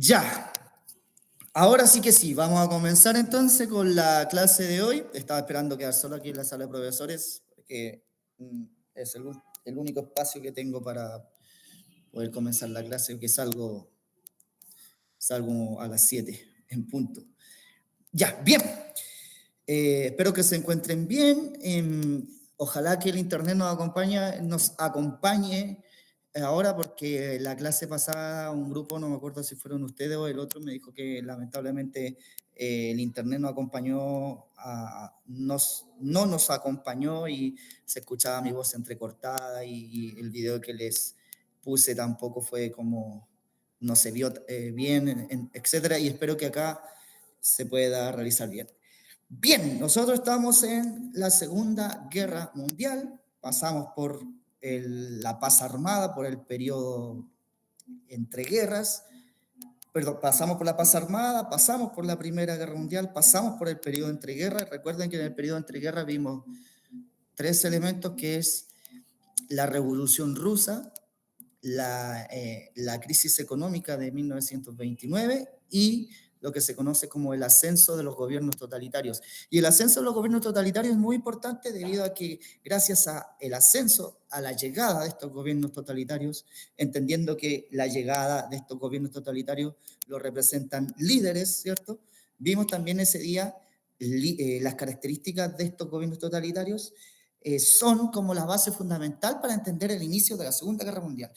Ya, ahora sí que sí, vamos a comenzar entonces con la clase de hoy. Estaba esperando quedar solo aquí en la sala de profesores, que es el único espacio que tengo para poder comenzar la clase, que salgo a las 7 en punto. Ya, bien. Espero que se encuentren bien. Ojalá que el internet nos acompañe ahora, porque la clase pasada, un grupo, no me acuerdo si fueron ustedes o el otro, me dijo que lamentablemente el internet no acompañó, no nos acompañó y se escuchaba mi voz entrecortada y el video que les puse tampoco fue como, no se vio bien, etcétera, y espero que acá se pueda realizar bien. Bien, nosotros estamos en la Segunda Guerra Mundial, pasamos por la paz armada, por el periodo entre guerras, perdón, pasamos por la paz armada, pasamos por la Primera Guerra Mundial, pasamos por el periodo entre guerras. Recuerden que en el periodo entre guerras vimos tres elementos, que es la Revolución Rusa, la crisis económica de 1929 y lo que se conoce como el ascenso de los gobiernos totalitarios. Y el ascenso de los gobiernos totalitarios es muy importante debido a que gracias al ascenso, a la llegada de estos gobiernos totalitarios, entendiendo que la llegada de estos gobiernos totalitarios lo representan líderes, ¿cierto? Vimos también ese día las características de estos gobiernos totalitarios son como la base fundamental para entender el inicio de la Segunda Guerra Mundial.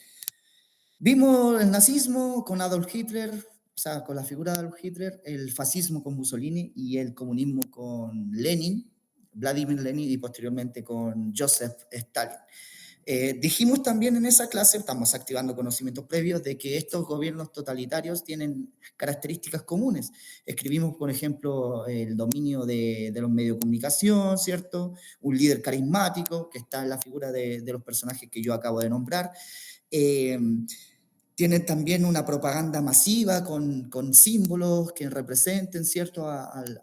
Vimos el nazismo con Adolf Hitler, o sea, con la figura de Adolf Hitler, el fascismo con Mussolini y el comunismo con Lenin, Vladimir Lenin, y posteriormente con Joseph Stalin. Dijimos también en esa clase, estamos activando conocimientos previos, de que estos gobiernos totalitarios tienen características comunes. Escribimos, por ejemplo, el dominio de los medios de comunicación, ¿cierto? Un líder carismático, que está en la figura de los personajes que yo acabo de nombrar. Tienen también una propaganda masiva con símbolos que representen, ¿cierto?, al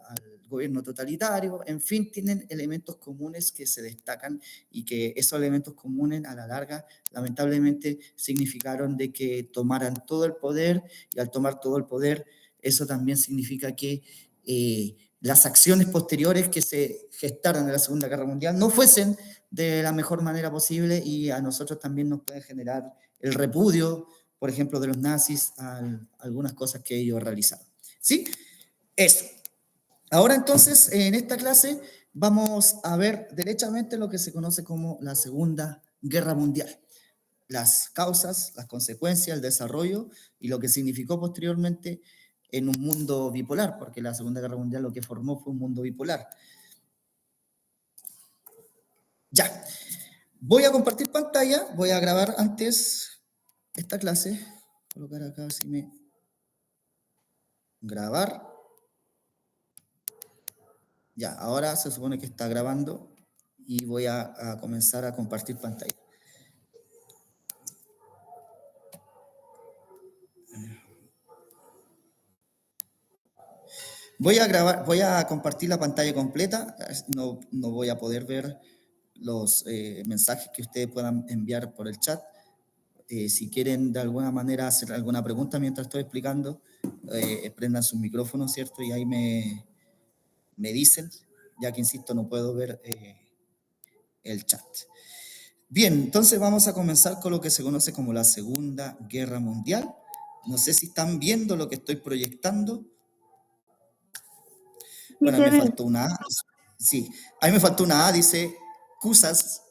gobierno totalitario. En fin, tienen elementos comunes que se destacan y que esos elementos comunes a la larga lamentablemente significaron de que tomaran todo el poder, y al tomar todo el poder eso también significa que las acciones posteriores que se gestaran en la Segunda Guerra Mundial no fuesen de la mejor manera posible, y a nosotros también nos puede generar el repudio, por ejemplo, de los nazis a algunas cosas que ellos realizaron. ¿Sí? Eso. Ahora entonces, en esta clase vamos a ver derechamente lo que se conoce como la Segunda Guerra Mundial. Las causas, las consecuencias, el desarrollo y lo que significó posteriormente en un mundo bipolar, porque la Segunda Guerra Mundial lo que formó fue un mundo bipolar. Ya. Voy a compartir pantalla, voy a grabar antes esta clase. Colocar acá si me... Grabar. Ya, ahora se supone que está grabando y voy a comenzar a compartir pantalla. Voy a compartir la pantalla completa. No voy a poder ver los mensajes que ustedes puedan enviar por el chat. Si quieren de alguna manera hacer alguna pregunta mientras estoy explicando, prendan sus micrófonos, ¿cierto? Y ahí me dicen, ya que insisto, no puedo ver el chat. Bien, entonces vamos a comenzar con lo que se conoce como la Segunda Guerra Mundial. No sé si están viendo lo que estoy proyectando. Bueno, a mí me faltó una A. Sí, a mí me faltó una A, dice Cusas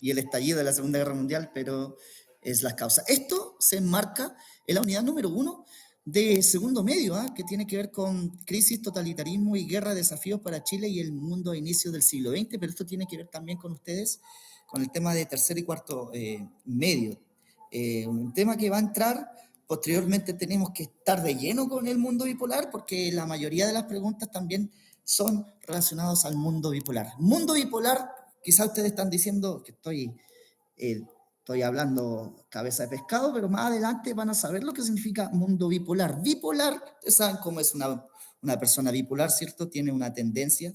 y el estallido de la Segunda Guerra Mundial, pero es las causas. Esto se enmarca en la unidad número 1 de segundo medio, que tiene que ver con crisis, totalitarismo y guerra, desafíos para Chile y el mundo a inicios del siglo XX, pero esto tiene que ver también con ustedes, con el tema de tercer y cuarto medio. Un tema que va a entrar posteriormente. Tenemos que estar de lleno con el mundo bipolar, porque la mayoría de las preguntas también son relacionadas al mundo bipolar. Mundo bipolar, quizás ustedes están diciendo que estoy hablando cabeza de pescado, pero más adelante van a saber lo que significa mundo bipolar. Bipolar, ustedes saben cómo es una persona bipolar, ¿cierto? Tiene una tendencia,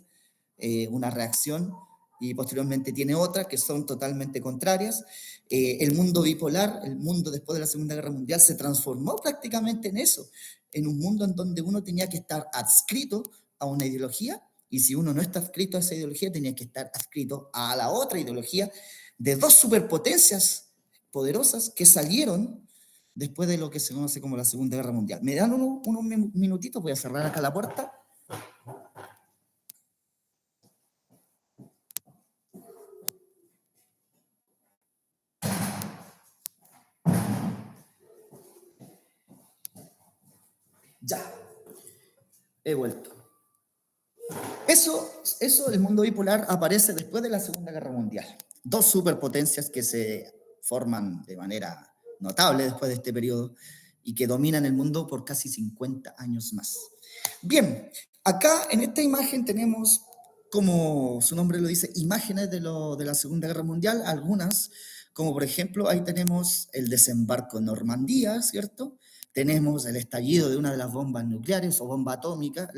una reacción y posteriormente tiene otras que son totalmente contrarias. El mundo bipolar, el mundo después de la Segunda Guerra Mundial, se transformó prácticamente en eso, en un mundo en donde uno tenía que estar adscrito a una ideología, y si uno no está adscrito a esa ideología, tenía que estar adscrito a la otra ideología de dos superpotencias poderosas que salieron después de lo que se conoce como la Segunda Guerra Mundial. ¿Me dan unos minutitos? Voy a cerrar acá la puerta. Ya, he vuelto. El mundo bipolar aparece después de la Segunda Guerra Mundial. Dos superpotencias que se forman de manera notable después de este periodo y que dominan el mundo por casi 50 años más. Bien, acá en esta imagen tenemos, como su nombre lo dice, imágenes de la Segunda Guerra Mundial, algunas, como por ejemplo, ahí tenemos el desembarco en Normandía, ¿cierto? Tenemos el estallido de una de las bombas nucleares o bomba atómica.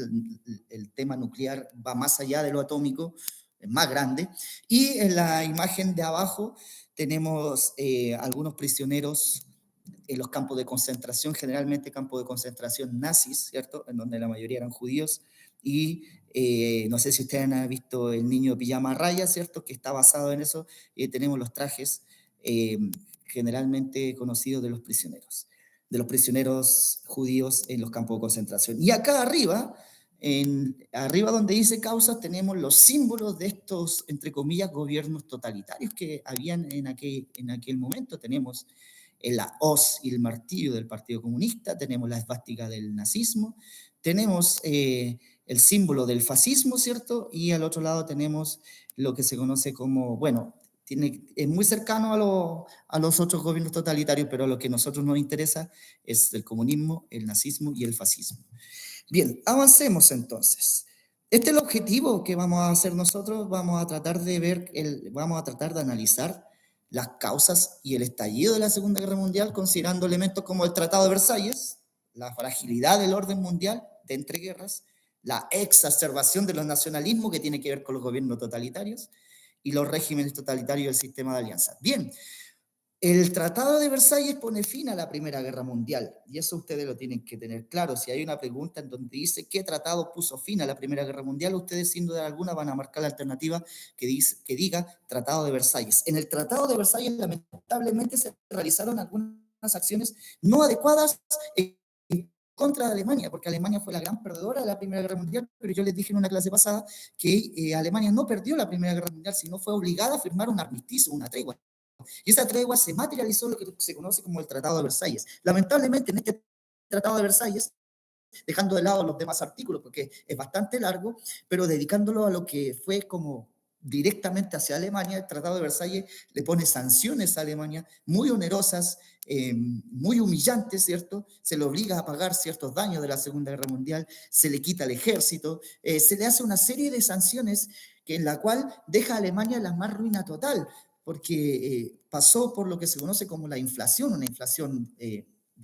El tema nuclear va más allá de lo atómico, es más grande. Y en la imagen de abajo tenemos algunos prisioneros en los campos de concentración, generalmente campos de concentración nazis, ¿cierto? En donde la mayoría eran judíos. Y no sé si ustedes han visto El niño de pijama raya, ¿cierto? Que está basado en eso. Tenemos los trajes generalmente conocidos de los prisioneros judíos en los campos de concentración. Y acá arriba, arriba donde dice causas, tenemos los símbolos de estos, entre comillas, gobiernos totalitarios que habían en aquel momento. Tenemos la hoz y el martillo del Partido Comunista, tenemos la esvástica del nazismo, tenemos el símbolo del fascismo, ¿cierto? Y al otro lado tenemos lo que se conoce como, bueno, es muy cercano a los otros gobiernos totalitarios, pero lo que a nosotros nos interesa es el comunismo, el nazismo y el fascismo. Bien, avancemos entonces. Este es el objetivo que vamos a hacer nosotros. Vamos a tratar de analizar las causas y el estallido de la Segunda Guerra Mundial, considerando elementos como el Tratado de Versalles, la fragilidad del orden mundial de entreguerras, la exacerbación de los nacionalismos que tiene que ver con los gobiernos totalitarios y los regímenes totalitarios del sistema de alianza. Bien, el Tratado de Versalles pone fin a la Primera Guerra Mundial, y eso ustedes lo tienen que tener claro. Si hay una pregunta en donde dice qué tratado puso fin a la Primera Guerra Mundial, ustedes sin duda alguna van a marcar la alternativa que diga Tratado de Versalles. En el Tratado de Versalles lamentablemente se realizaron algunas acciones no adecuadas en contra de Alemania, porque Alemania fue la gran perdedora de la Primera Guerra Mundial, pero yo les dije en una clase pasada que Alemania no perdió la Primera Guerra Mundial, sino fue obligada a firmar un armisticio, una tregua. Y esa tregua se materializó en lo que se conoce como el Tratado de Versalles. Lamentablemente, en este Tratado de Versalles, dejando de lado los demás artículos, porque es bastante largo, pero dedicándolo a lo que fue como directamente hacia Alemania, el Tratado de Versalles le pone sanciones a Alemania muy onerosas, muy humillantes, ¿cierto? Se le obliga a pagar ciertos daños de la Segunda Guerra Mundial, se le quita el ejército, se le hace una serie de sanciones en la cual deja a Alemania la más ruina total, porque pasó por lo que se conoce como la inflación, una inflación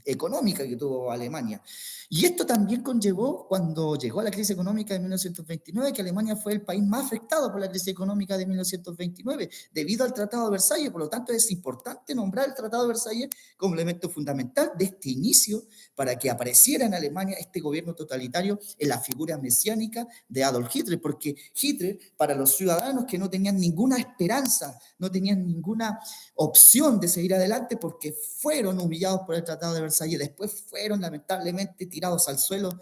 económica que tuvo Alemania. Y esto también conllevó, cuando llegó a la crisis económica de 1929, que Alemania fue el país más afectado por la crisis económica de 1929, debido al Tratado de Versalles. Por lo tanto, es importante nombrar el Tratado de Versalles como elemento fundamental de este inicio para que apareciera en Alemania este gobierno totalitario en la figura mesiánica de Adolf Hitler, porque Hitler, para los ciudadanos que no tenían ninguna esperanza, no tenían ninguna opción de seguir adelante, porque fueron humillados por el Tratado de Versalles, después fueron lamentablemente tirados al suelo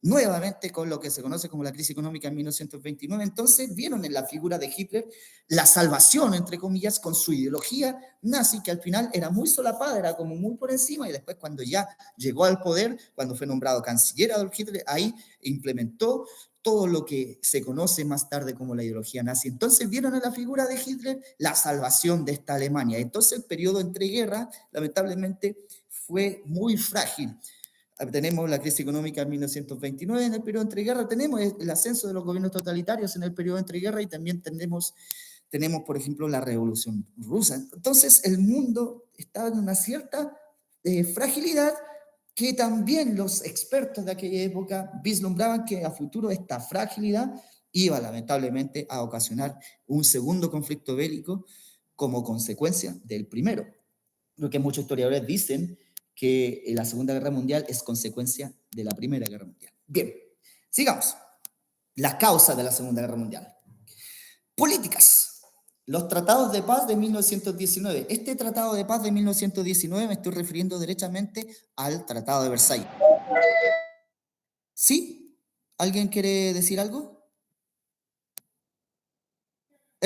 nuevamente con lo que se conoce como la crisis económica en 1929. Entonces vieron en la figura de Hitler la salvación, entre comillas, con su ideología nazi, que al final era muy solapada, era como muy por encima, y después cuando ya llegó al poder, cuando fue nombrado canciller Adolf Hitler, ahí implementó todo lo que se conoce más tarde como la ideología nazi. Entonces vieron en la figura de Hitler la salvación de esta Alemania. Entonces el periodo entre guerras, lamentablemente, fue muy frágil. Tenemos la crisis económica en 1929 en el periodo entre guerras, tenemos el ascenso de los gobiernos totalitarios en el periodo entre guerras y también tenemos, por ejemplo, la Revolución Rusa. Entonces el mundo estaba en una cierta fragilidad, que también los expertos de aquella época vislumbraban que a futuro esta fragilidad iba lamentablemente a ocasionar un segundo conflicto bélico como consecuencia del primero. Lo que muchos historiadores dicen que la Segunda Guerra Mundial es consecuencia de la Primera Guerra Mundial. Bien, sigamos. Las causas de la Segunda Guerra Mundial. Políticas. Los tratados de paz de 1919. Este tratado de paz de 1919 me estoy refiriendo derechamente al Tratado de Versalles. ¿Sí? ¿Alguien quiere decir algo?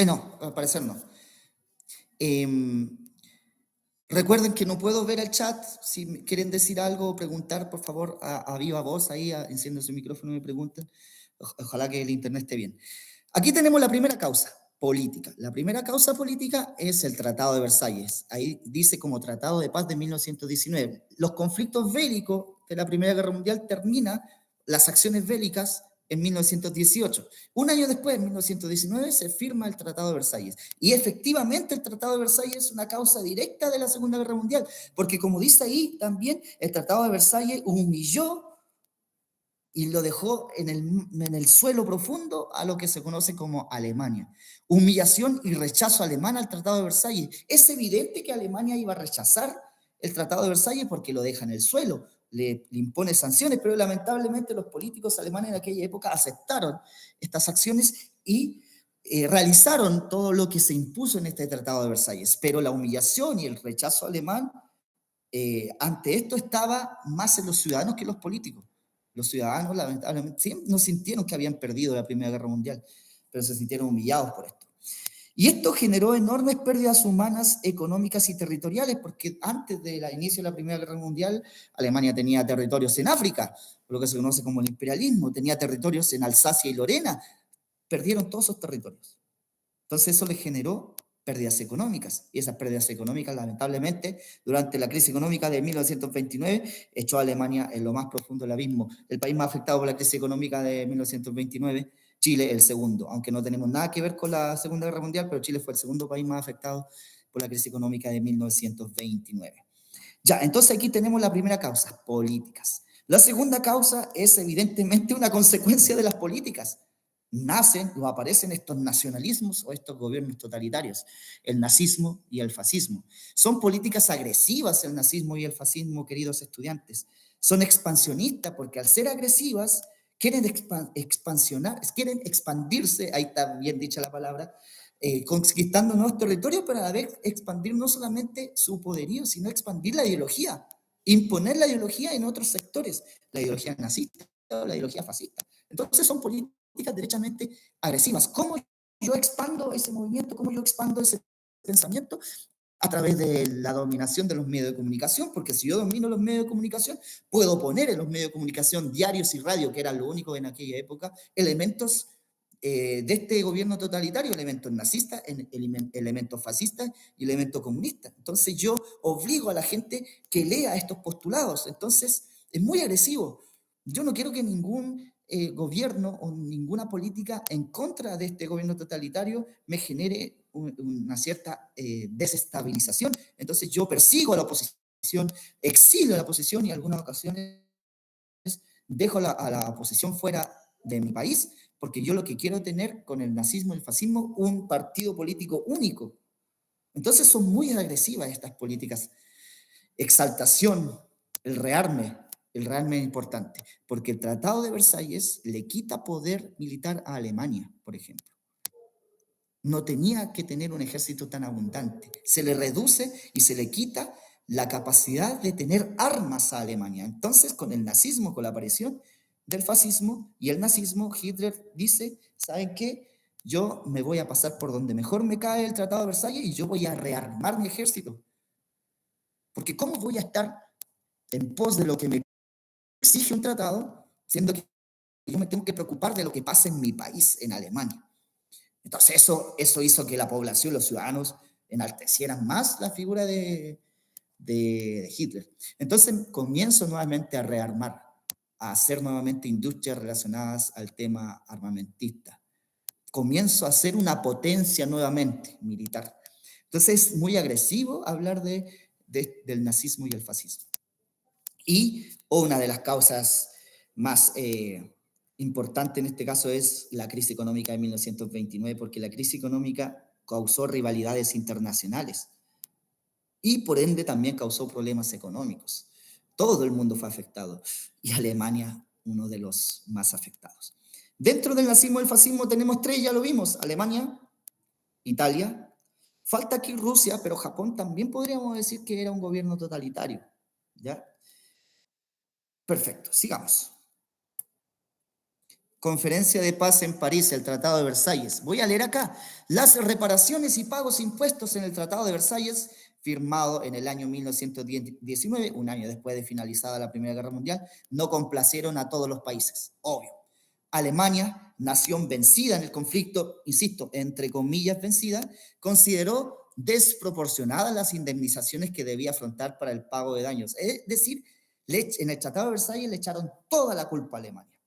No, al parecer no. Recuerden que no puedo ver el chat. Si quieren decir algo o preguntar, por favor, a viva voz ahí, enciendo su micrófono y me pregunten. Ojalá que el internet esté bien. Aquí tenemos la primera causa, política. La primera causa política es el Tratado de Versalles. Ahí dice como Tratado de Paz de 1919. Los conflictos bélicos de la Primera Guerra Mundial terminan las acciones bélicas en 1918. Un año después, en 1919, se firma el Tratado de Versalles. Y efectivamente el Tratado de Versalles es una causa directa de la Segunda Guerra Mundial, porque como dice ahí también, el Tratado de Versalles humilló y lo dejó en el suelo profundo a lo que se conoce como Alemania. Humillación y rechazo alemán al Tratado de Versalles. Es evidente que Alemania iba a rechazar el Tratado de Versalles porque lo deja en el suelo, le impone sanciones, pero lamentablemente los políticos alemanes en aquella época aceptaron estas acciones y realizaron todo lo que se impuso en este Tratado de Versalles. Pero la humillación y el rechazo alemán ante esto estaba más en los ciudadanos que en los políticos. Los ciudadanos, lamentablemente, no sintieron que habían perdido la Primera Guerra Mundial, pero se sintieron humillados por esto. Y esto generó enormes pérdidas humanas, económicas y territoriales, porque antes del inicio de la Primera Guerra Mundial, Alemania tenía territorios en África, lo que se conoce como el imperialismo, tenía territorios en Alsacia y Lorena, perdieron todos esos territorios. Entonces eso les generó pérdidas económicas, y esas pérdidas económicas, lamentablemente, durante la crisis económica de 1929, echó a Alemania en lo más profundo del abismo. El país más afectado por la crisis económica de 1929, Chile el segundo, aunque no tenemos nada que ver con la Segunda Guerra Mundial, pero Chile fue el segundo país más afectado por la crisis económica de 1929. Ya, entonces aquí tenemos la primera causa, políticas. La segunda causa es evidentemente una consecuencia de las políticas. Nacen o aparecen estos nacionalismos o estos gobiernos totalitarios, el nazismo y el fascismo. Son políticas agresivas el nazismo y el fascismo, queridos estudiantes. Son expansionistas porque al ser agresivas quieren expansionar, quieren expandirse, ahí está bien dicha la palabra, conquistando nuevos territorios, pero a la vez expandir no solamente su poderío, sino expandir la ideología, imponer la ideología en otros sectores, la ideología nazista o la ideología fascista. Entonces son políticas derechamente agresivas. ¿Cómo yo expando ese movimiento? ¿Cómo yo expando ese pensamiento? A través de la dominación de los medios de comunicación, porque si yo domino los medios de comunicación, puedo poner en los medios de comunicación, diarios y radio, que era lo único en aquella época, elementos de este gobierno totalitario, elementos nazistas, elementos fascistas y elementos comunistas. Entonces yo obligo a la gente que lea estos postulados. Entonces es muy agresivo. Yo no quiero que ningún gobierno o ninguna política en contra de este gobierno totalitario me genere una cierta desestabilización. Entonces yo persigo a la oposición, exilio a la oposición y en algunas ocasiones dejo a la oposición fuera de mi país, porque yo lo que quiero tener con el nazismo y el fascismo, un partido político único. Entonces son muy agresivas estas políticas. Exaltación, el rearme es importante, porque el Tratado de Versalles le quita poder militar a Alemania, por ejemplo. No tenía que tener un ejército tan abundante. Se le reduce y se le quita la capacidad de tener armas a Alemania. Entonces, con el nazismo, con la aparición del fascismo y el nazismo, Hitler dice, ¿saben qué? Yo me voy a pasar por donde mejor me cae el Tratado de Versalles y yo voy a rearmar mi ejército. Porque ¿cómo voy a estar en pos de lo que me exige un tratado, siendo que yo me tengo que preocupar de lo que pasa en mi país, en Alemania? Entonces eso hizo que la población, los ciudadanos, enaltecieran más la figura de Hitler. Entonces comienzo nuevamente a rearmar, a hacer nuevamente industrias relacionadas al tema armamentista. Comienzo a ser una potencia nuevamente militar. Entonces es muy agresivo hablar del nazismo y el fascismo. Y una de las causas más Importante en este caso es la crisis económica de 1929, porque la crisis económica causó rivalidades internacionales y por ende también causó problemas económicos. Todo el mundo fue afectado y Alemania uno de los más afectados. Dentro del nazismo y el fascismo tenemos tres, ya lo vimos: Alemania, Italia, falta aquí Rusia, pero Japón también podríamos decir que era un gobierno totalitario. ¿Ya? Perfecto, sigamos. Conferencia de Paz en París, el Tratado de Versalles. Voy a leer acá. Las reparaciones y pagos impuestos en el Tratado de Versalles, firmado en el año 1919, un año después de finalizada la Primera Guerra Mundial, no complacieron a todos los países, obvio. Alemania, nación vencida en el conflicto, insisto, entre comillas vencida, consideró desproporcionadas las indemnizaciones que debía afrontar para el pago de daños. Es decir, en el Tratado de Versalles le echaron toda la culpa a Alemania.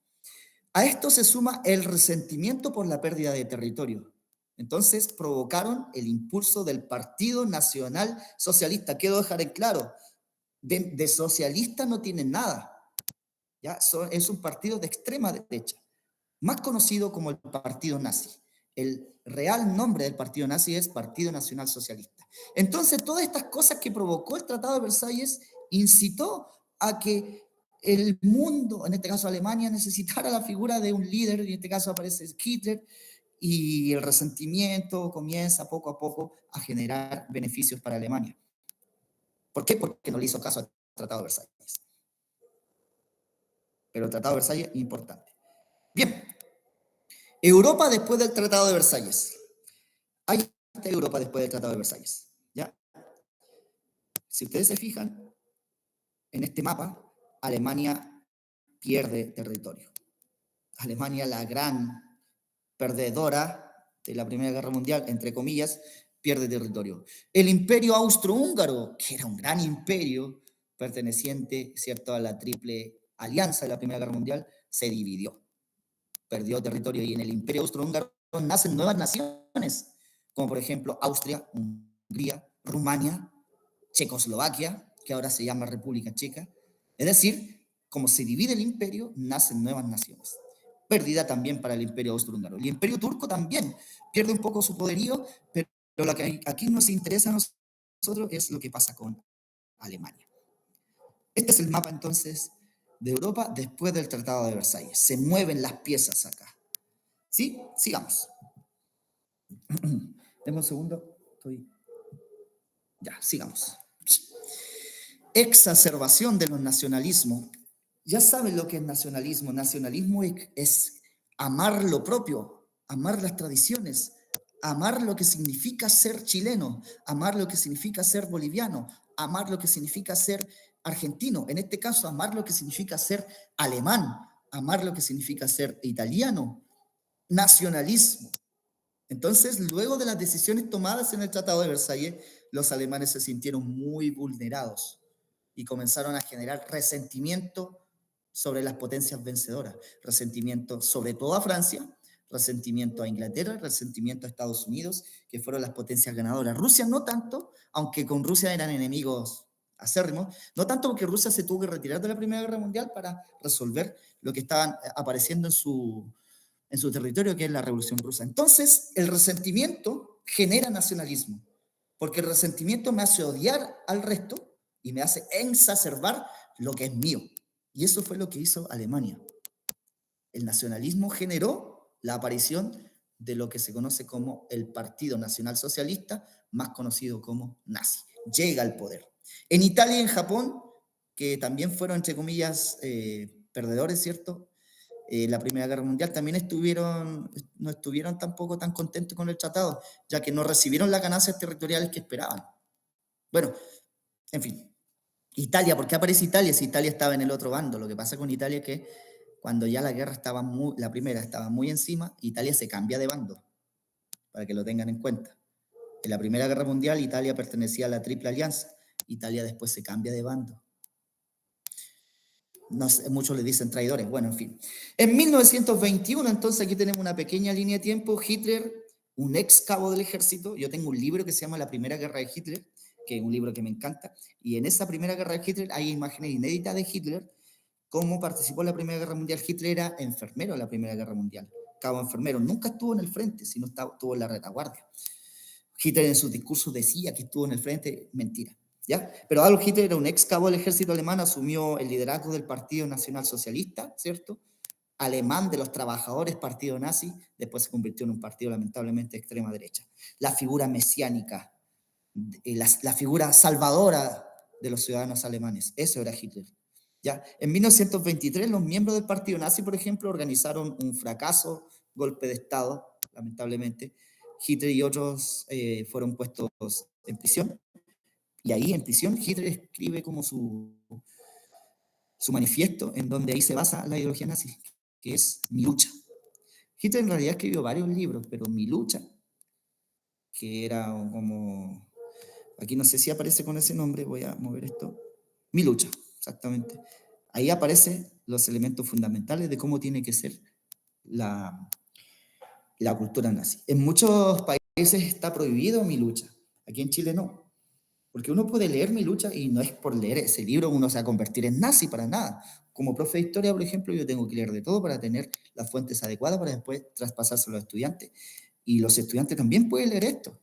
A esto se suma el resentimiento por la pérdida de territorio. Entonces provocaron el impulso del Partido Nacional Socialista. Quiero dejar en claro, de socialista no tienen nada. ¿Ya? Es un partido de extrema derecha, más conocido como el Partido Nazi. El real nombre del Partido Nazi es Partido Nacional Socialista. Entonces, todas estas cosas que provocó el Tratado de Versalles incitó a que el mundo, en este caso Alemania, necesitara la figura de un líder, y en este caso aparece Hitler, y el resentimiento comienza poco a poco a generar beneficios para Alemania. ¿Por qué? Porque no le hizo caso al Tratado de Versalles. Pero el Tratado de Versalles es importante. Bien, Europa después del Tratado de Versalles. Ahí está Europa después del Tratado de Versalles. ¿Ya? Si ustedes se fijan, en este mapa, Alemania pierde territorio. Alemania, la gran perdedora de la Primera Guerra Mundial, entre comillas, pierde territorio. El Imperio Austrohúngaro, que era un gran imperio perteneciente, ¿cierto?, a la Triple Alianza de la Primera Guerra Mundial, se dividió. Perdió territorio y en el Imperio Austrohúngaro nacen nuevas naciones, como por ejemplo Austria, Hungría, Rumania, Checoslovaquia, que ahora se llama República Checa. Es decir, como se divide el imperio, nacen nuevas naciones. Pérdida también para el Imperio Austrohúngaro. El Imperio Turco también pierde un poco su poderío, pero lo que aquí nos interesa a nosotros es lo que pasa con Alemania. Este es el mapa entonces de Europa después del Tratado de Versalles. Se mueven las piezas acá. ¿Sí? Sigamos. Denme un segundo. Ya, sigamos. Exacerbación de los nacionalismos. Ya saben lo que es nacionalismo. Nacionalismo es amar lo propio, amar las tradiciones, amar lo que significa ser chileno, amar lo que significa ser boliviano, amar lo que significa ser argentino. En este caso, amar lo que significa ser alemán, amar lo que significa ser italiano. Nacionalismo. Entonces, luego de las decisiones tomadas en el Tratado de Versalles, los alemanes se sintieron muy vulnerados y comenzaron a generar resentimiento sobre las potencias vencedoras, resentimiento sobre todo a Francia, resentimiento a Inglaterra, resentimiento a Estados Unidos, que fueron las potencias ganadoras. Rusia no tanto, aunque con Rusia eran enemigos acérrimos, no tanto porque Rusia se tuvo que retirar de la Primera Guerra Mundial para resolver lo que estaban apareciendo en su territorio, que es la Revolución Rusa. Entonces, el resentimiento genera nacionalismo, porque el resentimiento me hace odiar al resto y me hace exacerbar lo que es mío. Y eso fue lo que hizo Alemania. El nacionalismo generó la aparición de lo que se conoce como el Partido Nacional Socialista, más conocido como nazi. Llega al poder. En Italia y en Japón, que también fueron, entre comillas, perdedores, ¿cierto? La Primera Guerra Mundial, también no estuvieron tampoco tan contentos con el tratado, ya que no recibieron las ganancias territoriales que esperaban. Bueno, en fin. Italia, ¿por qué aparece Italia si Italia estaba en el otro bando? Lo que pasa con Italia es que cuando ya la guerra la primera estaba muy encima, Italia se cambia de bando, para que lo tengan en cuenta. En la Primera Guerra Mundial, Italia pertenecía a la Triple Alianza. Italia después se cambia de bando. No sé, muchos le dicen traidores, bueno, en fin. En 1921, entonces aquí tenemos una pequeña línea de tiempo. Hitler, un ex cabo del ejército, yo tengo un libro que se llama La Primera Guerra de Hitler, que es un libro que me encanta, y en esa Primera Guerra de Hitler hay imágenes inéditas de Hitler cómo participó en la Primera Guerra Mundial. Hitler era enfermero en la Primera Guerra Mundial, cabo enfermero, nunca estuvo en el frente, sino estuvo en la retaguardia. Hitler en sus discursos decía que estuvo en el frente, mentira, ¿ya? Pero Adolf Hitler era un ex cabo del ejército alemán, asumió el liderazgo del Partido Nacional Socialista, ¿cierto? Alemán de los trabajadores, partido nazi, después se convirtió en un partido lamentablemente de extrema derecha. La figura mesiánica, la figura salvadora de los ciudadanos alemanes, eso era Hitler. ¿Ya? En 1923 los miembros del partido nazi, por ejemplo, organizaron un fracaso golpe de Estado, lamentablemente. Hitler y otros fueron puestos en prisión, y ahí en prisión Hitler escribe como su manifiesto, en donde ahí se basa la ideología nazi, que es Mi lucha. Hitler en realidad escribió varios libros, pero Mi lucha, que era como, aquí no sé si aparece con ese nombre, voy a mover esto, Mi lucha, exactamente. Ahí aparecen los elementos fundamentales de cómo tiene que ser la cultura nazi. En muchos países está prohibido Mi lucha, aquí en Chile no. Porque uno puede leer Mi lucha y no es por leer ese libro uno se va a convertir en nazi para nada. Como profe de historia, por ejemplo, yo tengo que leer de todo para tener las fuentes adecuadas para después traspasárselo a los estudiantes. Y los estudiantes también pueden leer esto.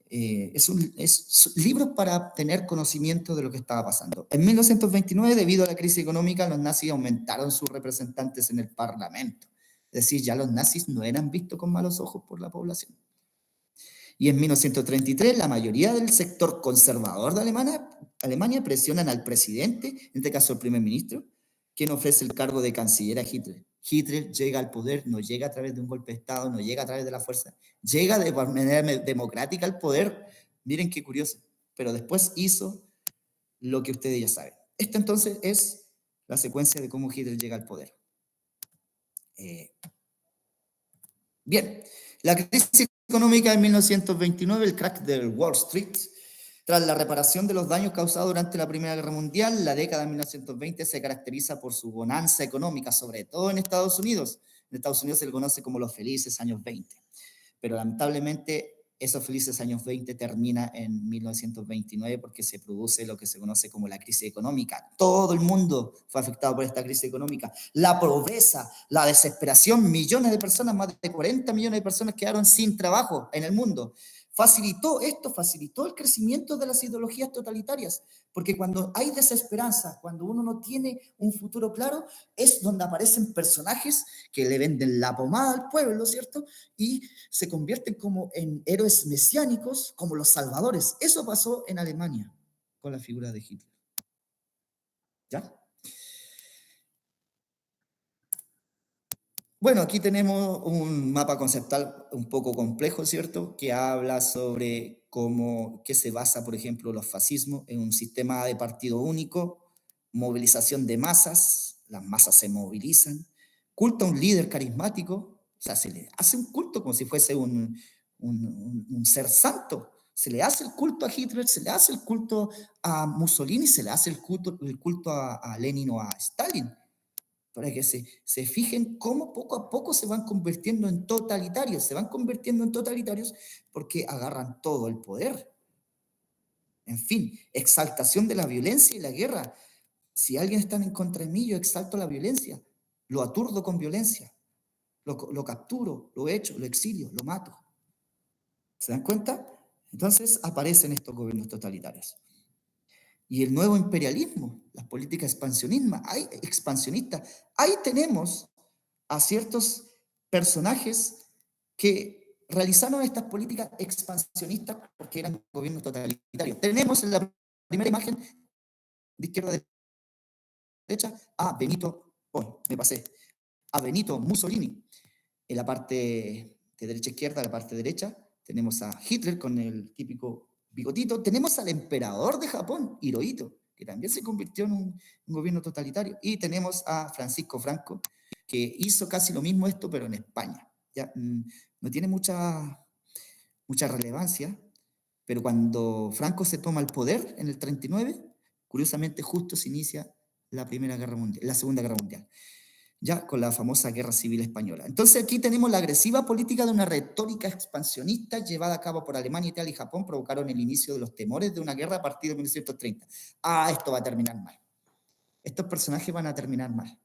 Es libros para tener conocimiento de lo que estaba pasando. En 1929, debido a la crisis económica, los nazis aumentaron sus representantes en el Parlamento. Es decir, ya los nazis no eran vistos con malos ojos por la población. Y en 1933 la mayoría del sector conservador de Alemania presionan al presidente, en este caso el primer ministro, quien ofrece el cargo de canciller a Hitler. Hitler llega al poder, no llega a través de un golpe de Estado, no llega a través de la fuerza, llega de manera democrática al poder. Miren qué curioso, pero después hizo lo que ustedes ya saben. Esta entonces es la secuencia de cómo Hitler llega al poder. Bien, la crisis económica de 1929, el crack del Wall Street. Tras la reparación de los daños causados durante la Primera Guerra Mundial, la década de 1920 se caracteriza por su bonanza económica, sobre todo en Estados Unidos. En Estados Unidos se le conoce como los felices años 20. Pero lamentablemente esos felices años 20 termina en 1929 porque se produce lo que se conoce como la crisis económica. Todo el mundo fue afectado por esta crisis económica. La pobreza, la desesperación, millones de personas, más de 40 millones de personas quedaron sin trabajo en el mundo. Facilitó el crecimiento de las ideologías totalitarias, porque cuando hay desesperanza, cuando uno no tiene un futuro claro, es donde aparecen personajes que le venden la pomada al pueblo, ¿cierto? Y se convierten como en héroes mesiánicos, como los salvadores. Eso pasó en Alemania con la figura de Hitler. ¿Ya? Bueno, aquí tenemos un mapa conceptual un poco complejo, ¿cierto? Que habla sobre qué se basa, por ejemplo, los fascismos en un sistema de partido único, movilización de masas, las masas se movilizan, culto a un líder carismático, o sea, se le hace un culto como si fuese un ser santo. Se le hace el culto a Hitler, se le hace el culto a Mussolini, se le hace el culto a Lenin o a Stalin, para que se fijen cómo poco a poco se van convirtiendo en totalitarios. Se van convirtiendo en totalitarios porque agarran todo el poder. En fin, exaltación de la violencia y la guerra. Si alguien está en contra de mí, yo exalto la violencia, lo aturdo con violencia, lo capturo, lo echo, lo exilio, lo mato. ¿Se dan cuenta? Entonces aparecen estos gobiernos totalitarios. Y el nuevo imperialismo, las políticas expansionistas. Ahí tenemos a ciertos personajes que realizaron estas políticas expansionistas porque eran gobiernos totalitarios. Tenemos en la primera imagen de izquierda a derecha a Benito Mussolini. En la parte de derecha a izquierda, la parte derecha, tenemos a Hitler con el típico bigotito. Tenemos al emperador de Japón, Hirohito, que también se convirtió en un gobierno totalitario. Y tenemos a Francisco Franco, que hizo casi lo mismo esto, pero en España. Ya, no tiene mucha relevancia, pero cuando Franco se toma el poder en el 39, curiosamente justo se inicia la Segunda Guerra Mundial, ya con la famosa Guerra Civil Española. Entonces aquí tenemos la agresiva política de una retórica expansionista llevada a cabo por Alemania, Italia y Japón, provocaron el inicio de los temores de una guerra a partir de 1930. Esto va a terminar mal. estos personajes van a terminar mal,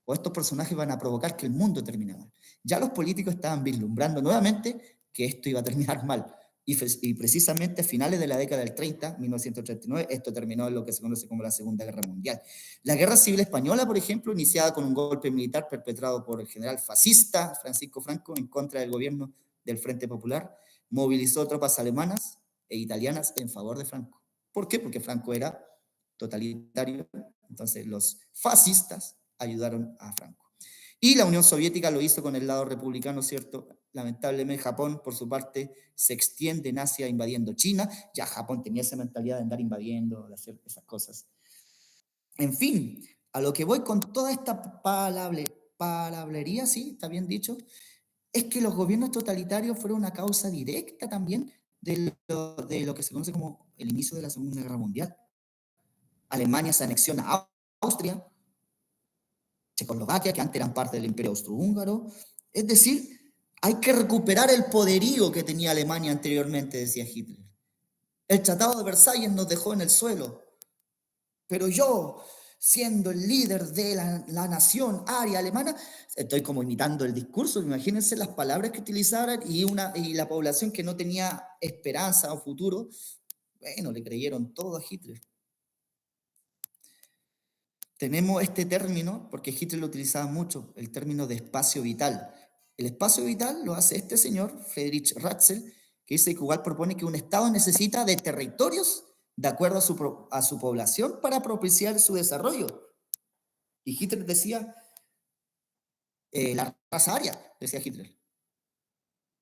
o estos personajes van a provocar que el mundo termine mal. Ya los políticos estaban vislumbrando nuevamente que esto iba a terminar mal. Y precisamente a finales de la década del 30, 1939, esto terminó en lo que se conoce como la Segunda Guerra Mundial. La Guerra Civil Española, por ejemplo, iniciada con un golpe militar perpetrado por el general fascista Francisco Franco en contra del gobierno del Frente Popular, movilizó tropas alemanas e italianas en favor de Franco. ¿Por qué? Porque Franco era totalitario, entonces los fascistas ayudaron a Franco. Y la Unión Soviética lo hizo con el lado republicano, ¿cierto? Lamentablemente Japón, por su parte, se extiende en Asia invadiendo China. Ya Japón tenía esa mentalidad de andar invadiendo, de hacer esas cosas. En fin, a lo que voy con toda esta palabrería, sí, está bien dicho, es que los gobiernos totalitarios fueron una causa directa también de lo que se conoce como el inicio de la Segunda Guerra Mundial. Alemania se anexiona a Austria, Checoslovaquia, que antes eran parte del Imperio Austrohúngaro. Es decir, hay que recuperar el poderío que tenía Alemania anteriormente, decía Hitler. El Tratado de Versalles nos dejó en el suelo, pero yo, siendo el líder de la nación aria alemana, estoy como imitando el discurso, imagínense las palabras que utilizaran y la población que no tenía esperanza o futuro, bueno, le creyeron todo a Hitler. Tenemos este término, porque Hitler lo utilizaba mucho, el término de espacio vital. El espacio vital lo hace este señor, Friedrich Ratzel, que dice que igual propone que un Estado necesita de territorios de acuerdo a su población para propiciar su desarrollo. Y Hitler decía, la raza aria, decía Hitler.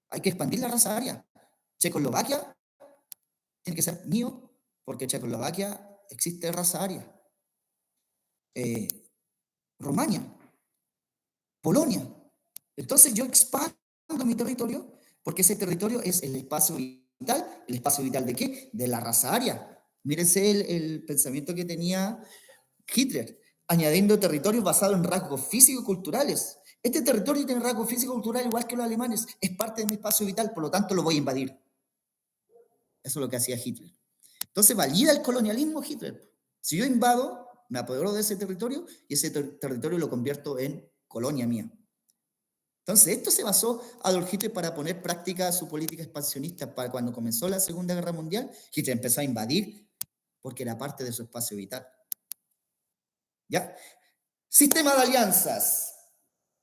Hay que expandir la raza aria. Checoslovaquia tiene que ser mío, porque en Checoslovaquia existe raza aria. Rumania, Polonia. Entonces yo expando mi territorio porque ese territorio es el espacio vital. ¿El espacio vital de qué? De la raza aria. Mírense el pensamiento que tenía Hitler, añadiendo territorios basados en rasgos físico-culturales. Este territorio tiene rasgos físico-culturales igual que los alemanes, es parte de mi espacio vital, por lo tanto lo voy a invadir. Eso es lo que hacía Hitler. Entonces valida el colonialismo Hitler. Si yo invado, me apodero de ese territorio y ese territorio lo convierto en colonia mía. Entonces, esto se basó Adolf Hitler para poner práctica su política expansionista. Para cuando comenzó la Segunda Guerra Mundial, Hitler empezó a invadir porque era parte de su espacio vital. ¿Ya? Sistema de alianzas.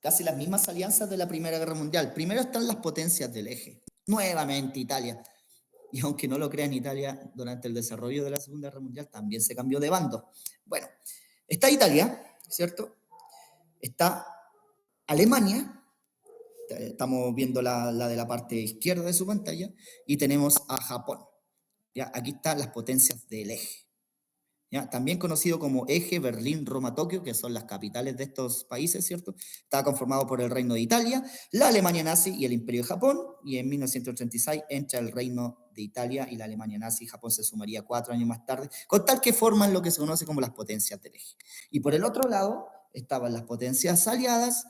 Casi las mismas alianzas de la Primera Guerra Mundial. Primero están las potencias del eje. Nuevamente Italia. Y aunque no lo crean, Italia durante el desarrollo de la Segunda Guerra Mundial también se cambió de bando. Bueno, está Italia, ¿cierto? Está Alemania. Estamos viendo la de la parte izquierda de su pantalla, y tenemos a Japón. ¿Ya? Aquí están las potencias del eje. ¿Ya? También conocido como eje Berlín, Roma, Tokio, que son las capitales de estos países, ¿cierto? Está conformado por el Reino de Italia, la Alemania nazi y el Imperio de Japón, y en 1936 entra el Reino de Italia y la Alemania nazi, y Japón se sumaría 4 años más tarde, con tal que forman lo que se conoce como las potencias del eje. Y por el otro lado estaban las potencias aliadas,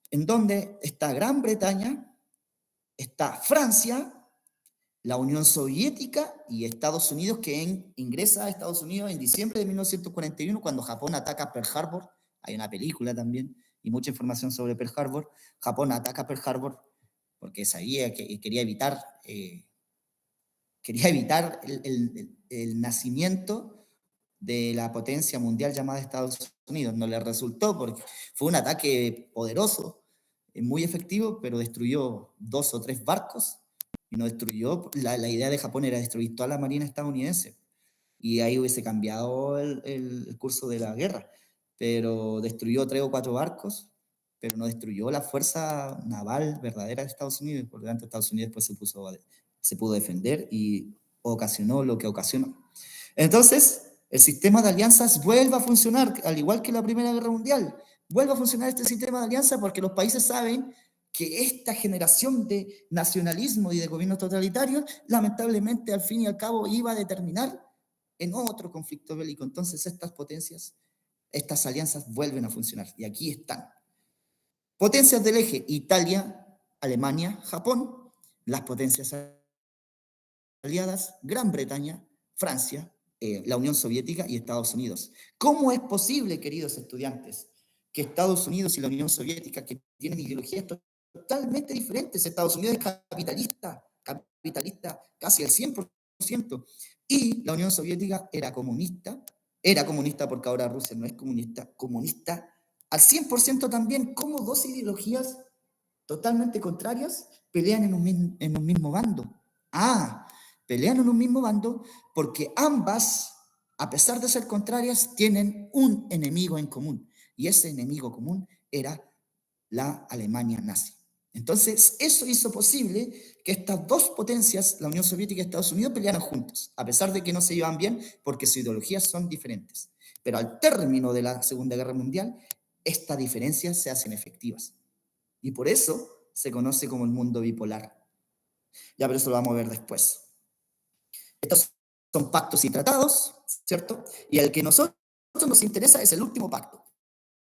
en donde está Gran Bretaña, está Francia, la Unión Soviética y Estados Unidos, que ingresa a Estados Unidos en diciembre de 1941, cuando Japón ataca Pearl Harbor. Hay una película también y mucha información sobre Pearl Harbor. Japón ataca Pearl Harbor porque sabía que quería evitar el nacimiento de la potencia mundial llamada Estados Unidos. No le resultó porque fue un ataque poderoso, muy efectivo, pero destruyó 2 o 3 barcos y no destruyó. La idea de Japón era destruir toda la marina estadounidense y ahí hubiese cambiado el curso de la guerra, pero destruyó 3 o 4 barcos, pero no destruyó la fuerza naval verdadera de Estados Unidos. Por lo tanto, Estados Unidos después se pudo defender y ocasionó lo que ocasionó. Entonces, el sistema de alianzas vuelve a funcionar, al igual que la Primera Guerra Mundial. Vuelve a funcionar este sistema de alianza porque los países saben que esta generación de nacionalismo y de gobiernos totalitarios, lamentablemente, al fin y al cabo, iba a determinar en otro conflicto bélico. Entonces, estas potencias, estas alianzas vuelven a funcionar. Y aquí están. Potencias del eje: Italia, Alemania, Japón. Las potencias aliadas: Gran Bretaña, Francia, la Unión Soviética y Estados Unidos. ¿Cómo es posible, queridos estudiantes, que Estados Unidos y la Unión Soviética, que tienen ideologías totalmente diferentes? Estados Unidos es capitalista casi al 100%, y la Unión Soviética era comunista porque ahora Rusia no es comunista, comunista al 100% también. ¿Cómo dos ideologías totalmente contrarias pelean en un mismo bando? Pelean en un mismo bando porque ambas, a pesar de ser contrarias, tienen un enemigo en común, y ese enemigo común era la Alemania nazi. Entonces, eso hizo posible que estas dos potencias, la Unión Soviética y Estados Unidos, pelearan juntos, a pesar de que no se llevan bien porque sus ideologías son diferentes. Pero al término de la Segunda Guerra Mundial, estas diferencias se hacen efectivas. Y por eso se conoce como el mundo bipolar. Ya, pero eso lo vamos a ver después. Estos son pactos y tratados, ¿cierto? Y el que a nosotros nos interesa es el último pacto,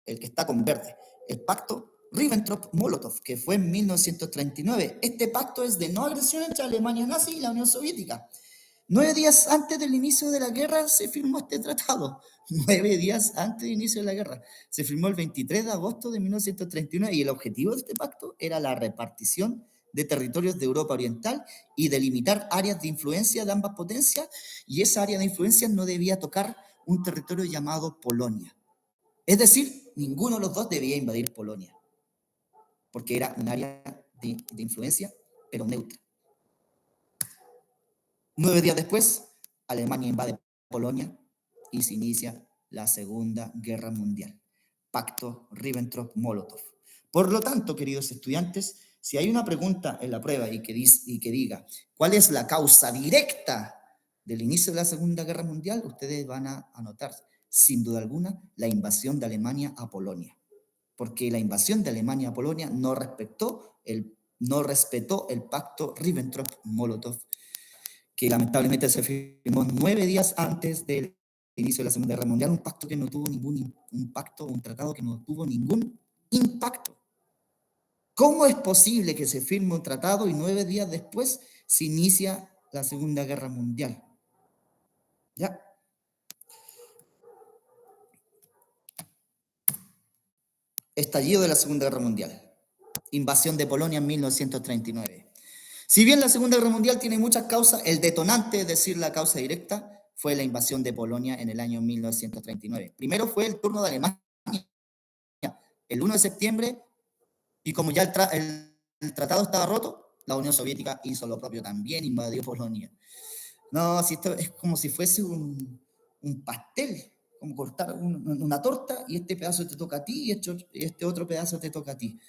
el que está con verde, el pacto Ribbentrop-Molotov, que fue en 1939. Este pacto es de no agresión entre Alemania nazi y la Unión Soviética. 9 días antes del inicio de la guerra se firmó este tratado. 9 días antes del inicio de la guerra. Se firmó el 23 de agosto de 1939 y el objetivo de este pacto era la repartición de territorios de Europa Oriental y delimitar áreas de influencia de ambas potencias, y esa área de influencia no debía tocar un territorio llamado Polonia. Es decir, ninguno de los dos debía invadir Polonia, porque era un área de influencia, pero neutra. 9 días después, Alemania invade Polonia y se inicia la Segunda Guerra Mundial. Pacto Ribbentrop-Molotov. Por lo tanto, queridos estudiantes, si hay una pregunta en la prueba y que diga ¿cuál es la causa directa del inicio de la Segunda Guerra Mundial?, ustedes van a anotar, sin duda alguna, la invasión de Alemania a Polonia. Porque la invasión de Alemania a Polonia no respetó el pacto Ribbentrop-Molotov, que lamentablemente se firmó 9 días antes del inicio de la Segunda Guerra Mundial, un pacto que no tuvo un tratado que no tuvo ningún impacto. ¿Cómo es posible que se firme un tratado y 9 días después se inicia la Segunda Guerra Mundial? ¿Ya? Estallido de la Segunda Guerra Mundial. Invasión de Polonia en 1939. Si bien la Segunda Guerra Mundial tiene muchas causas, el detonante, es decir, la causa directa, fue la invasión de Polonia en el año 1939. Primero fue el turno de Alemania, el 1 de septiembre, y como ya el tratado estaba roto, la Unión Soviética hizo lo propio también, invadió Polonia. No, si esto es como si fuese un pastel, como cortar una torta y este pedazo te toca a ti y este otro pedazo te toca a ti.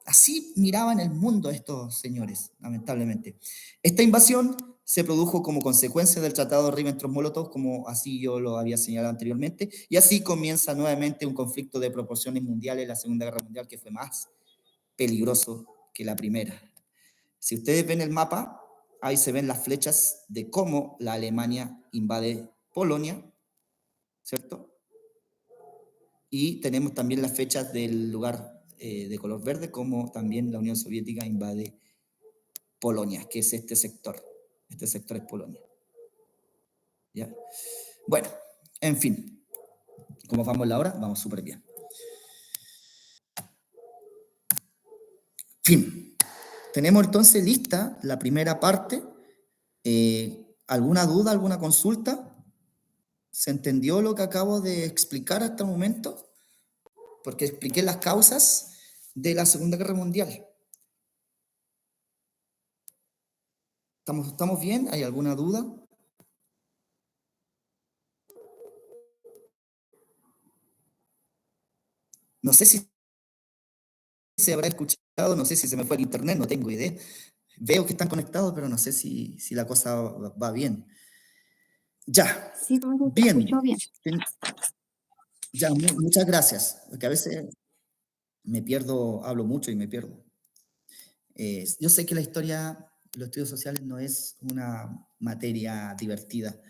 Así miraban el mundo estos señores, lamentablemente. Esta invasión se produjo como consecuencia del tratado Ribbentrop-Molotov, como así yo lo había señalado anteriormente, y así comienza nuevamente un conflicto de proporciones mundiales, la Segunda Guerra Mundial, que fue más peligroso que la primera. Si ustedes ven el mapa, ahí se ven las flechas de cómo la Alemania invade Polonia, ¿cierto? Y tenemos también las fechas del lugar de color verde, como también la Unión Soviética invade Polonia, que es este sector. Este sector es Polonia. ¿Ya? Bueno, en fin, como vamos la hora, vamos súper bien. Fin. Tenemos entonces lista la primera parte. ¿Alguna duda, alguna consulta? ¿Se entendió lo que acabo de explicar hasta el momento? Porque expliqué las causas de la Segunda Guerra Mundial. ¿Estamos bien? ¿Hay alguna duda? No sé si se habrá escuchado, no sé si se me fue el internet, no tengo idea. Veo que están conectados, pero no sé si la cosa va bien. Ya, Sí, profe, te bien. escucho bien. Ya, muchas gracias, porque a veces me pierdo, hablo mucho y me pierdo. Yo sé que la historia, los estudios sociales no es una materia divertida,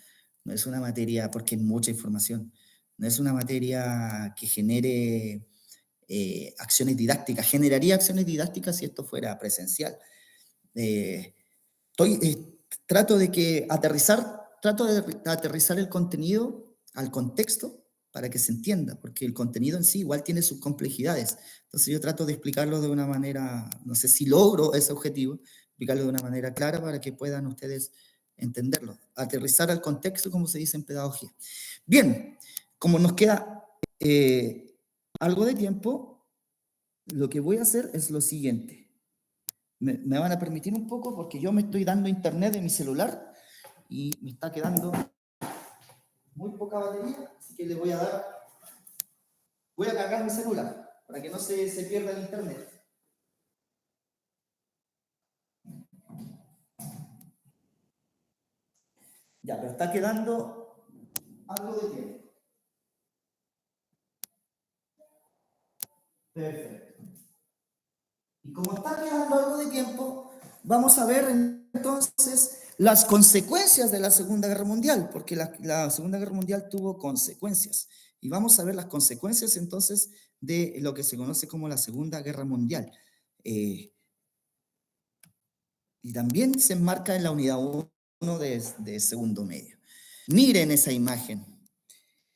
no es una materia porque es mucha información, no es una materia que genere acciones didácticas, generaría acciones didácticas si esto fuera presencial. Trato de que aterrizar trato de aterrizar el contenido al contexto para que se entienda, porque el contenido en sí igual tiene sus complejidades. Entonces yo trato de explicarlo de una manera, no sé si logro ese objetivo, explicarlo de una manera clara para que puedan ustedes entenderlo. Aterrizar al contexto, como se dice en pedagogía. Bien, como nos queda algo de tiempo, lo que voy a hacer es lo siguiente. Me van a permitir un poco porque yo me estoy dando internet de mi celular y me está quedando muy poca batería, así que le voy a cargar mi celular para que no se pierda el internet. Ya, pero está quedando algo de tiempo. Perfecto. Y como está quedando algo de tiempo, vamos a ver entonces las consecuencias de la Segunda Guerra Mundial, porque la Segunda Guerra Mundial tuvo consecuencias. Y vamos a ver las consecuencias entonces de lo que se conoce como la Segunda Guerra Mundial. Y también se enmarca en la unidad 1 de segundo medio. Miren esa imagen.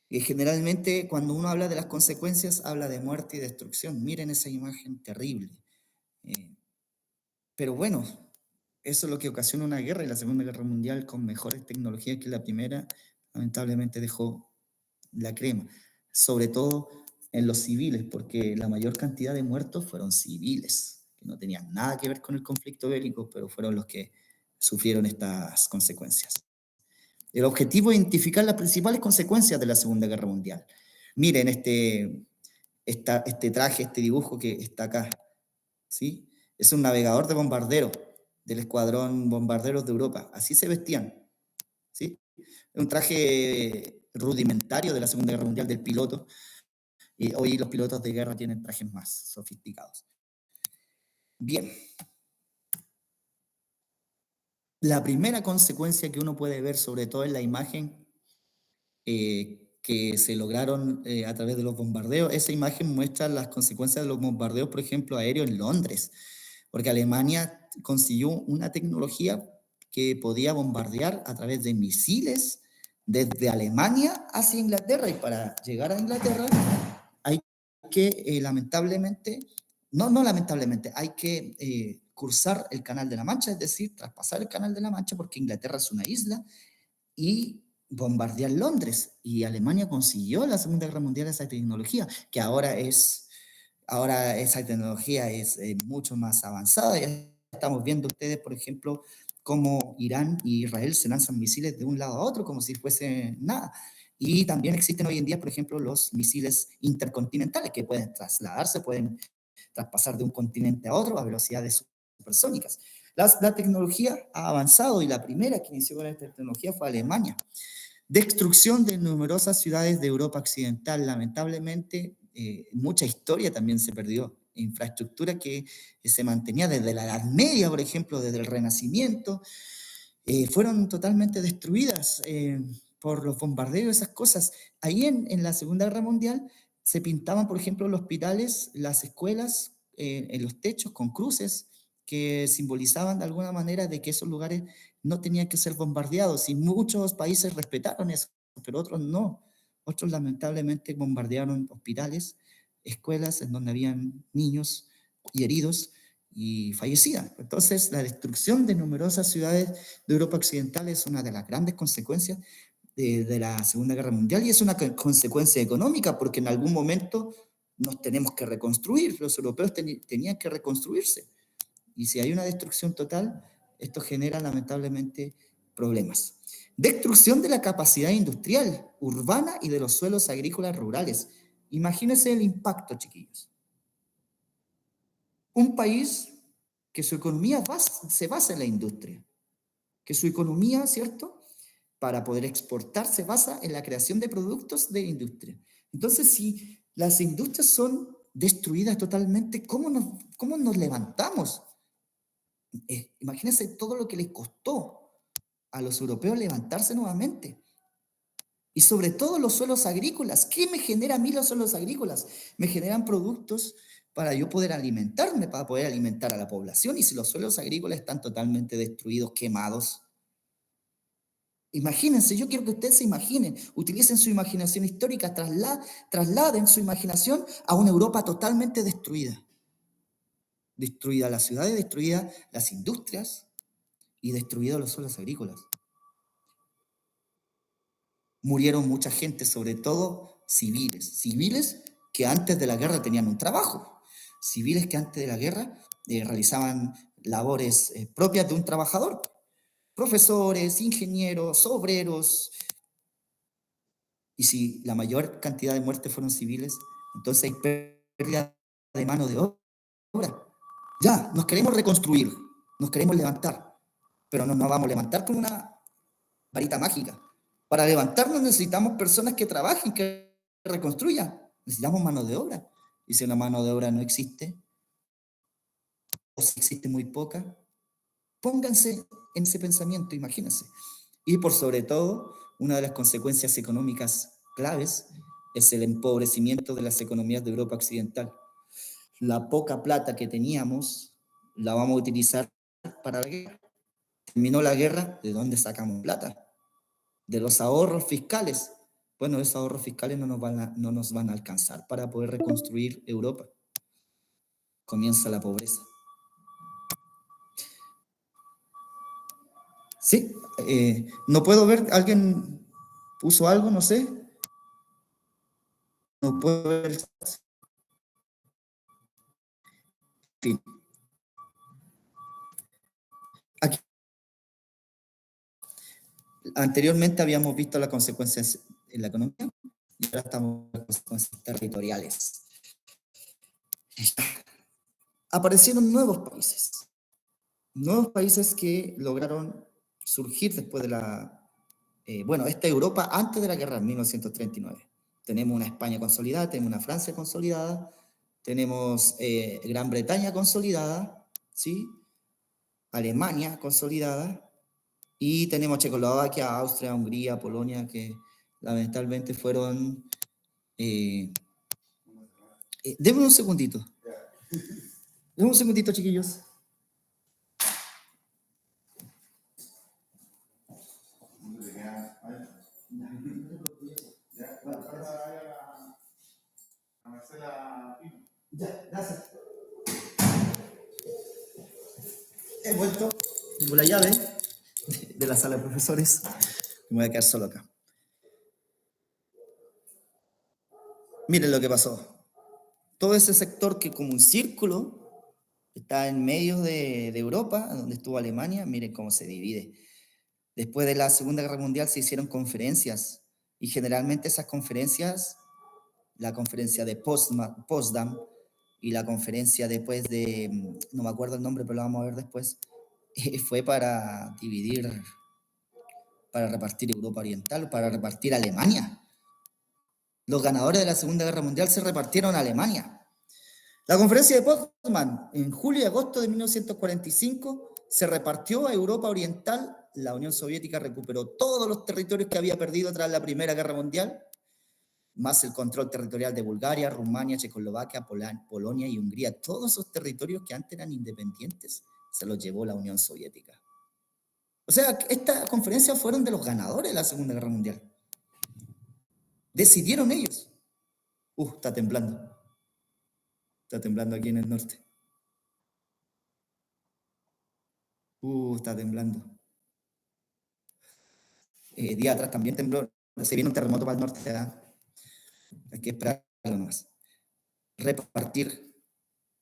Y generalmente cuando uno habla de las consecuencias, habla de muerte y destrucción. Miren esa imagen terrible. Pero bueno, eso es lo que ocasiona una guerra, y la Segunda Guerra Mundial, con mejores tecnologías que la primera, lamentablemente dejó la crema, sobre todo en los civiles, porque la mayor cantidad de muertos fueron civiles, que no tenían nada que ver con el conflicto bélico, pero fueron los que sufrieron estas consecuencias. El objetivo es identificar las principales consecuencias de la Segunda Guerra Mundial. Miren este traje, este dibujo que está acá, ¿sí? Es un navegador de bombardero del escuadrón bombarderos de Europa. Así se vestían, ¿sí? Un traje rudimentario de la Segunda Guerra Mundial del piloto. Y hoy los pilotos de guerra tienen trajes más sofisticados. Bien. La primera consecuencia que uno puede ver, sobre todo en la imagen que se lograron a través de los bombardeos, esa imagen muestra las consecuencias de los bombardeos, por ejemplo, aéreos en Londres, porque Alemania consiguió una tecnología que podía bombardear a través de misiles desde Alemania hacia Inglaterra, y para llegar a Inglaterra hay que, lamentablemente, no lamentablemente, hay que cruzar el Canal de la Mancha, es decir, traspasar el Canal de la Mancha, porque Inglaterra es una isla, y bombardear Londres. Y Alemania consiguió en la Segunda Guerra Mundial esa tecnología, que ahora esa tecnología es mucho más avanzada. Ya estamos viendo ustedes, por ejemplo, cómo Irán y Israel se lanzan misiles de un lado a otro como si fuese nada. Y también existen hoy en día, por ejemplo, los misiles intercontinentales que pueden trasladarse, pueden traspasar de un continente a otro a velocidades supersónicas. La tecnología ha avanzado, y la primera que inició con esta tecnología fue Alemania. Destrucción de numerosas ciudades de Europa Occidental. Lamentablemente, mucha historia también se perdió. Infraestructura que se mantenía desde la Edad Media, por ejemplo, desde el Renacimiento, fueron totalmente destruidas por los bombardeos, esas cosas. Ahí en la Segunda Guerra Mundial se pintaban, por ejemplo, los hospitales, las escuelas, en los techos con cruces que simbolizaban de alguna manera de que esos lugares no tenían que ser bombardeados, y muchos países respetaron eso, pero otros no. Otros lamentablemente bombardearon hospitales, escuelas en donde habían niños y heridos y fallecidas. Entonces, la destrucción de numerosas ciudades de Europa Occidental es una de las grandes consecuencias de la Segunda Guerra Mundial, y es una consecuencia económica, porque en algún momento nos tenemos que reconstruir. Los europeos tenían que reconstruirse, y si hay una destrucción total, esto genera lamentablemente problemas. Destrucción de la capacidad industrial, urbana y de los suelos agrícolas rurales. Imagínense el impacto, chiquillos. Un país que su economía se basa en la industria, que su economía, ¿cierto?, para poder exportar se basa en la creación de productos de industria. Entonces, si las industrias son destruidas totalmente, cómo nos levantamos? Imagínense todo lo que les costó a los europeos levantarse nuevamente. Y sobre todo los suelos agrícolas. ¿Qué me genera a mí los suelos agrícolas? Me generan productos para yo poder alimentarme, para poder alimentar a la población. Y si los suelos agrícolas están totalmente destruidos, quemados, Imagínense, yo quiero que ustedes se imaginen, utilicen su imaginación histórica, trasladen su imaginación a una Europa totalmente destruida. Destruida las ciudades, destruidas las industrias y destruidos los suelos agrícolas. Murieron mucha gente, sobre todo civiles que antes de la guerra tenían un trabajo, civiles que antes de la guerra realizaban labores propias de un trabajador, profesores, ingenieros, obreros, y si la mayor cantidad de muertes fueron civiles, entonces hay pérdida de mano de obra. Ya, nos queremos reconstruir, nos queremos levantar, pero no nos vamos a levantar con una varita mágica. Para levantarnos necesitamos personas que trabajen, que reconstruyan. Necesitamos mano de obra. Y si una mano de obra no existe, o si existe muy poca, pónganse en ese pensamiento, imagínense. Y por sobre todo, una de las consecuencias económicas claves es el empobrecimiento de las economías de Europa Occidental. La poca plata que teníamos la vamos a utilizar para la guerra. Terminó la guerra, ¿de dónde sacamos plata? De los ahorros fiscales. Bueno, esos ahorros fiscales no nos van a alcanzar para poder reconstruir Europa. Comienza la pobreza. Sí, no puedo ver, alguien puso algo, no sé. No puedo ver. Sí. Aquí, anteriormente habíamos visto las consecuencias en la economía y ahora estamos en las consecuencias territoriales. Aparecieron nuevos países que lograron surgir después de esta Europa antes de la guerra en 1939. Tenemos una España consolidada, tenemos una Francia consolidada, tenemos Gran Bretaña consolidada, ¿sí? Alemania consolidada, y tenemos Checoslovaquia, Austria, Hungría, Polonia, que lamentablemente fueron... denme un segundito. Denme un segundito, chiquillos. Ya, gracias. He vuelto, tengo la llave de la sala de profesores. Me voy a quedar solo acá. Miren lo que pasó. Todo ese sector que como un círculo está en medio de Europa, donde estuvo Alemania, miren cómo se divide. Después de la Segunda Guerra Mundial se hicieron conferencias y generalmente esas conferencias, la conferencia de Potsdam y la conferencia después de, no me acuerdo el nombre, pero lo vamos a ver después, fue para dividir, para repartir Europa Oriental, para repartir Alemania. Los ganadores de la Segunda Guerra Mundial se repartieron a Alemania. La conferencia de Potsdam, en julio y agosto de 1945, se repartió a Europa Oriental. La Unión Soviética recuperó todos los territorios que había perdido tras la Primera Guerra Mundial, más el control territorial de Bulgaria, Rumania, Checoslovaquia, Polonia y Hungría. Todos esos territorios que antes eran independientes se los llevó la Unión Soviética. O sea, estas conferencias fueron de los ganadores de la Segunda Guerra Mundial. Decidieron ellos. Está temblando. Está temblando aquí en el norte. Está temblando. Día atrás también tembló. Se viene un terremoto para el norte. Hay que esperar algo más. Repartir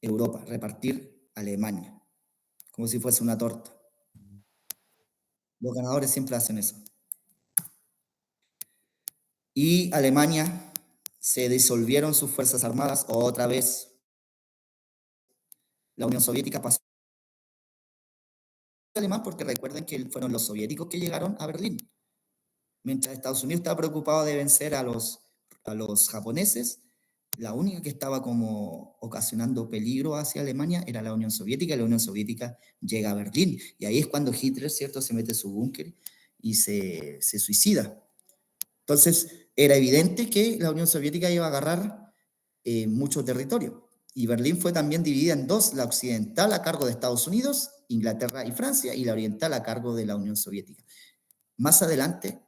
Europa, repartir Alemania, como si fuese una torta. Los ganadores siempre hacen eso. Y Alemania se disolvieron sus fuerzas armadas otra vez. La Unión Soviética pasó alemán porque recuerden que fueron los soviéticos que llegaron a Berlín. Mientras Estados Unidos estaba preocupado de vencer a los japoneses, la única que estaba como ocasionando peligro hacia Alemania era la Unión Soviética, y la Unión Soviética llega a Berlín. Y ahí es cuando Hitler, ¿cierto?, se mete en su búnker y se suicida. Entonces, era evidente que la Unión Soviética iba a agarrar mucho territorio. Y Berlín fue también dividida en dos, la occidental a cargo de Estados Unidos, Inglaterra y Francia, y la oriental a cargo de la Unión Soviética. Más adelante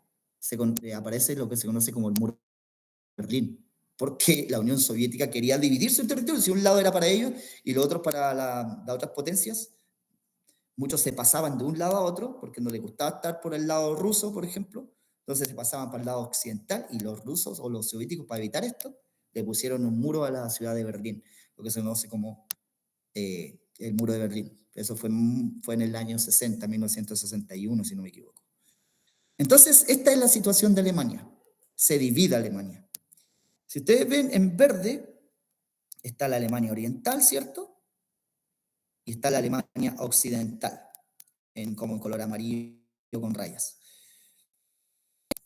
aparece lo que se conoce como el muro de Berlín, porque la Unión Soviética quería dividir su territorio, si un lado era para ellos y los otros para las otras potencias. Muchos se pasaban de un lado a otro porque no les gustaba estar por el lado ruso, por ejemplo, entonces se pasaban para el lado occidental y los rusos o los soviéticos, para evitar esto, le pusieron un muro a la ciudad de Berlín, lo que se conoce como el muro de Berlín. Eso fue en el año 60, 1961, si no me equivoco. Entonces, esta es la situación de Alemania. Se divide Alemania. Si ustedes ven en verde, está la Alemania oriental, ¿cierto? Y está la Alemania occidental, como en color amarillo con rayas.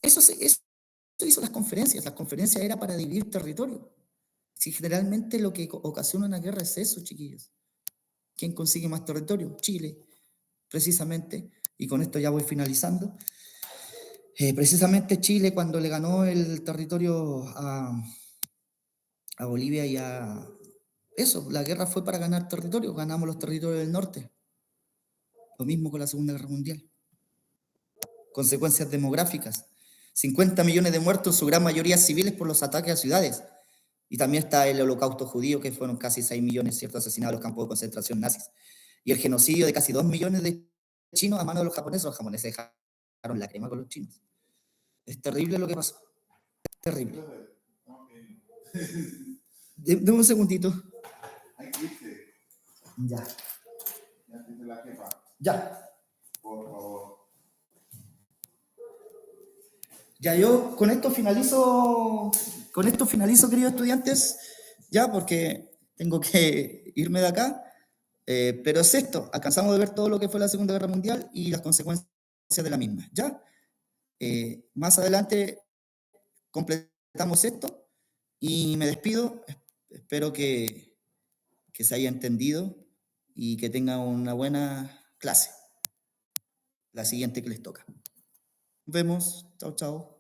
Eso hizo las conferencias. Las conferencias era para dividir territorio. Si generalmente lo que ocasiona una guerra es eso, chiquillos. ¿Quién consigue más territorio? Chile, precisamente. Y con esto ya voy finalizando. Precisamente Chile, cuando le ganó el territorio a Bolivia y a... Eso, la guerra fue para ganar territorio. Ganamos los territorios del norte. Lo mismo con la Segunda Guerra Mundial. Consecuencias demográficas. 50 millones de muertos, en su gran mayoría civiles, por los ataques a ciudades. Y también está el holocausto judío, que fueron casi 6 millones, ¿cierto?, asesinados en los campos de concentración nazis. Y el genocidio de casi 2 millones de chinos a manos de los japoneses. Los japoneses dejaron la crema con los chinos. Es terrible lo que pasó. Terrible. Deme un segundito. Ya. Ya. Por favor. Ya, yo con esto finalizo, queridos estudiantes, ya, porque tengo que irme de acá. Pero es esto, alcanzamos de ver todo lo que fue la Segunda Guerra Mundial y las consecuencias de la misma, ¿ya? Más adelante completamos esto y me despido. Espero que se haya entendido y que tengan una buena clase, la siguiente que les toca. Nos vemos, chao, chao.